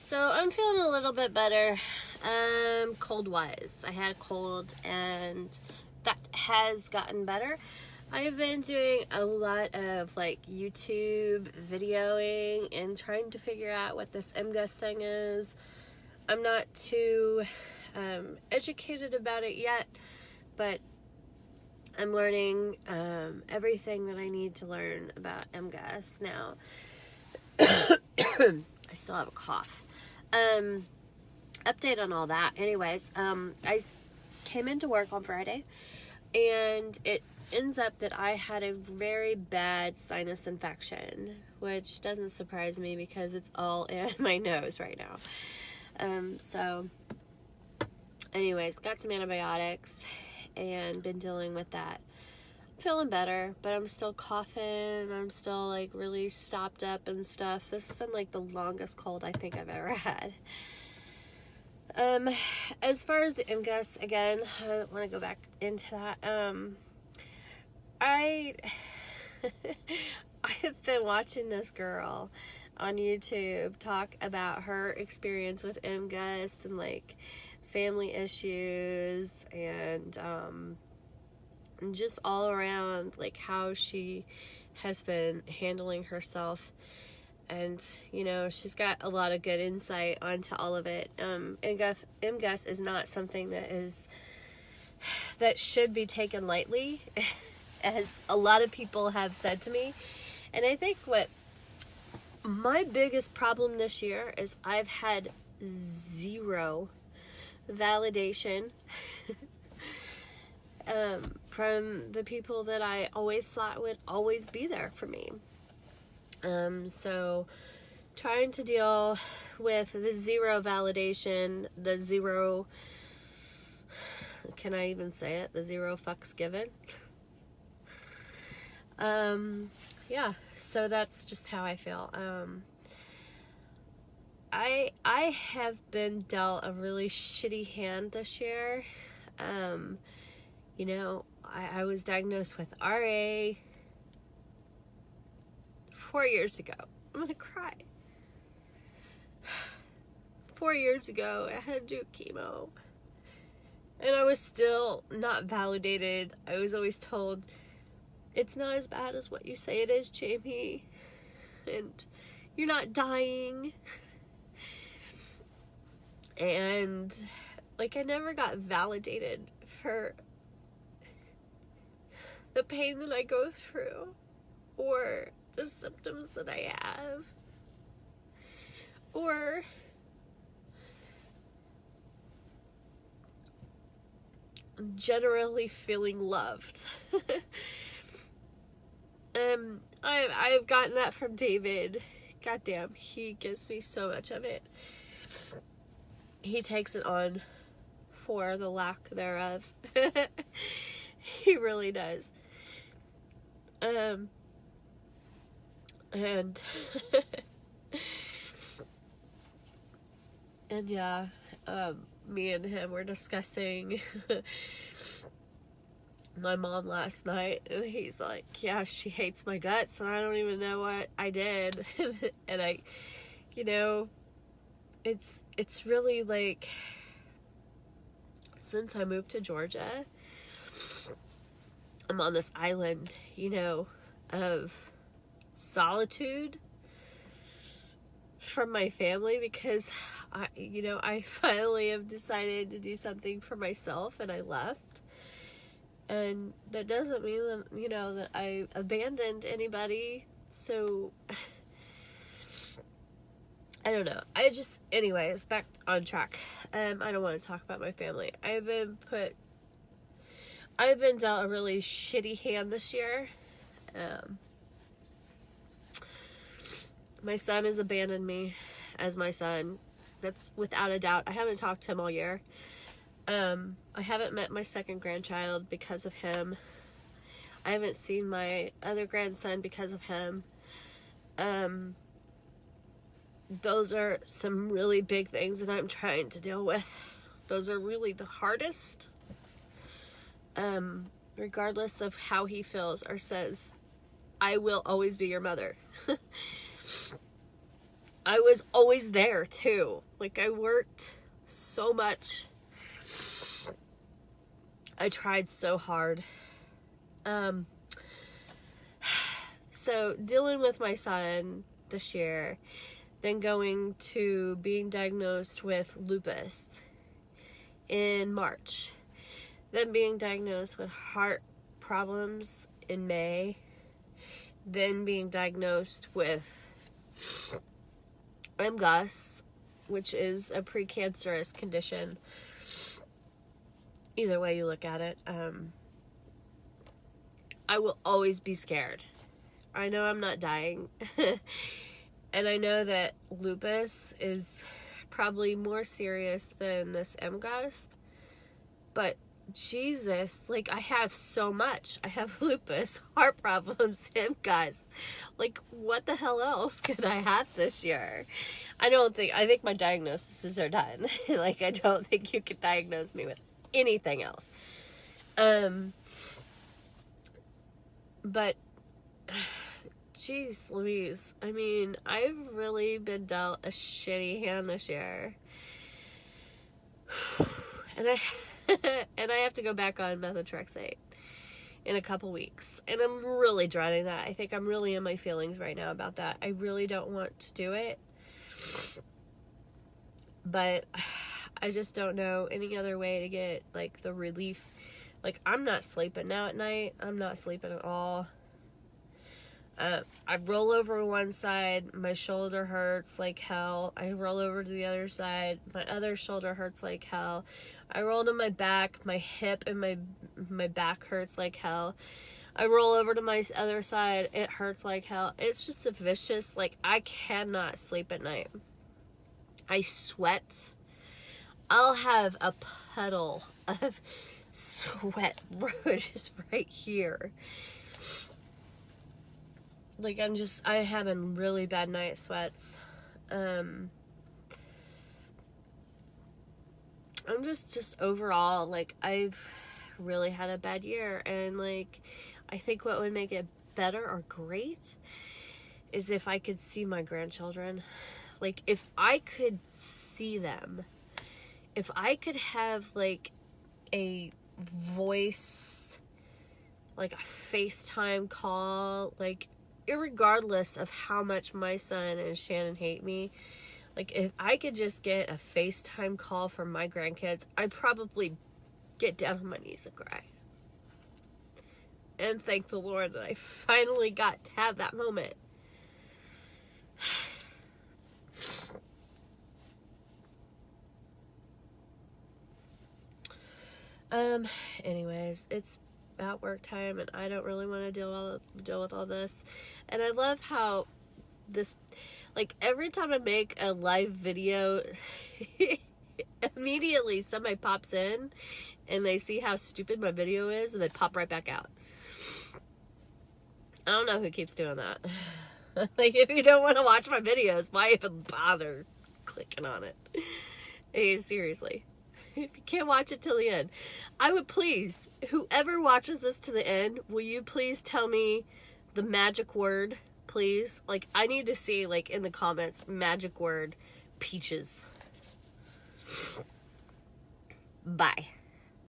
So I'm feeling a little bit better. Cold-wise. I had a cold and that has gotten better. I've been doing a lot of like YouTube videoing and trying to figure out what this MGUS thing is. I'm not too educated about it yet, but I'm learning everything that I need to learn about MGUS now. I still have a cough. Update on all that. Anyways, I came into work on Friday, and it ends up that I had a very bad sinus infection, which doesn't surprise me because it's all in my nose right now. So anyways, got some antibiotics and been dealing with that. Feeling better, but I'm still coughing. I'm still like really stopped up and stuff. This has been like the longest cold I think I've ever had. As far as the MGUS, again, I don't want to go back into that. I have been watching this girl on YouTube talk about her experience with MGUS and like family issues and just all around like how she has been handling herself. And, you know, she's got a lot of good insight onto all of it. MGUS is not something that should be taken lightly, as a lot of people have said to me. And I think what my biggest problem this year is I've had zero validation from the people that I always thought would always be there for me. So trying to deal with the zero validation, the zero, can I even say it? The zero fucks given. Yeah, so that's just how I feel. I have been dealt a really shitty hand this year. You know, I was diagnosed with RA 4 years ago. I'm gonna cry. 4 years ago, I had to do chemo. And I was still not validated. I was always told, it's not as bad as what you say it is, Jamie. And you're not dying. And, like, I never got validated for the pain that I go through. Or the symptoms that I have, or generally feeling loved. I've gotten that from David. Goddamn, he gives me so much of it. He takes it on for the lack thereof. He really does. And and yeah, me and him were discussing my mom last night, and he's like, yeah, she hates my guts and I don't even know what I did. And I, you know, it's really like, since I moved to Georgia, I'm on this island, you know, of solitude from my family, because I finally have decided to do something for myself, and I left. And that doesn't mean that, you know, that I abandoned anybody. So I don't know. Anyways, back on track. I don't want to talk about my family. I've been dealt a really shitty hand this year. My son has abandoned me as my son. That's without a doubt. I haven't talked to him all year. I haven't met my second grandchild because of him. I haven't seen my other grandson because of him. Those are some really big things that I'm trying to deal with. Those are really the hardest. Regardless of how he feels or says, I will always be your mother. I was always there too. Like, I worked so much. I tried so hard. So dealing with my son this year, then going to being diagnosed with lupus in March, then being diagnosed with heart problems in May, then being diagnosed with MGUS, which is a precancerous condition. Either way you look at it, I will always be scared. I know I'm not dying. And I know that lupus is probably more serious than this MGUS. But Jesus, like, I have so much. I have lupus, heart problems, MGUS. Like, what the hell else could I have this year? I think my diagnoses are done. Like, I don't think you could diagnose me with anything else. But jeez Louise, I mean, I've really been dealt a shitty hand this year. And I have to go back on methotrexate in a couple weeks. And I'm really dreading that. I think I'm really in my feelings right now about that. I really don't want to do it. But I just don't know any other way to get, like, the relief. Like, I'm not sleeping now at night. I'm not sleeping at all. I roll over one side, my shoulder hurts like hell. I roll over to the other side, my other shoulder hurts like hell. I roll to my back, my hip and my back hurts like hell. I roll over to my other side, it hurts like hell. It's just a vicious, like, I cannot sleep at night. I sweat. I'll have a puddle of sweat just right here. Like, I having really bad night sweats. I'm just overall, like, I've really had a bad year. And, like, I think what would make it better or great is if I could see my grandchildren. Like, if I could see them. If I could have, like, a voice, like a FaceTime call, like, irregardless of how much my son and Shannon hate me, like, if I could just get a FaceTime call from my grandkids, I'd probably get down on my knees and cry. And thank the Lord that I finally got to have that moment. Anyways, it's about work time and I don't really want to deal with all this. And I love how this, like, every time I make a live video, immediately somebody pops in and they see how stupid my video is and they pop right back out. I don't know who keeps doing that. Like, if you don't want to watch my videos, why even bother clicking on it? Hey, seriously. If you can't watch it till the end, I would please, whoever watches this to the end, will you please tell me the magic word, please? Like, I need to see, like, in the comments, magic word, peaches. Bye.